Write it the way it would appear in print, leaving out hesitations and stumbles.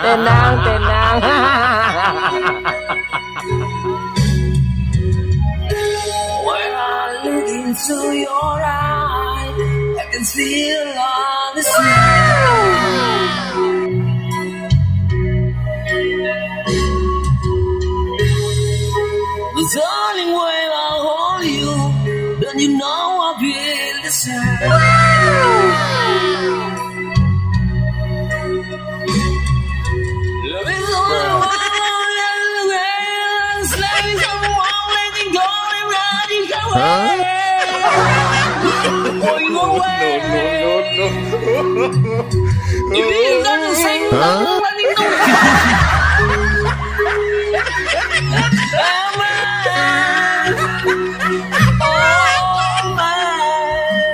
Tenang, tenang. When I look into your eyes, I can feel all the But darling, when I hold you, then you know I feel the same. Love is all around and around, slamming someone, letting go and running away. Going away. No. If you got the same love, running away.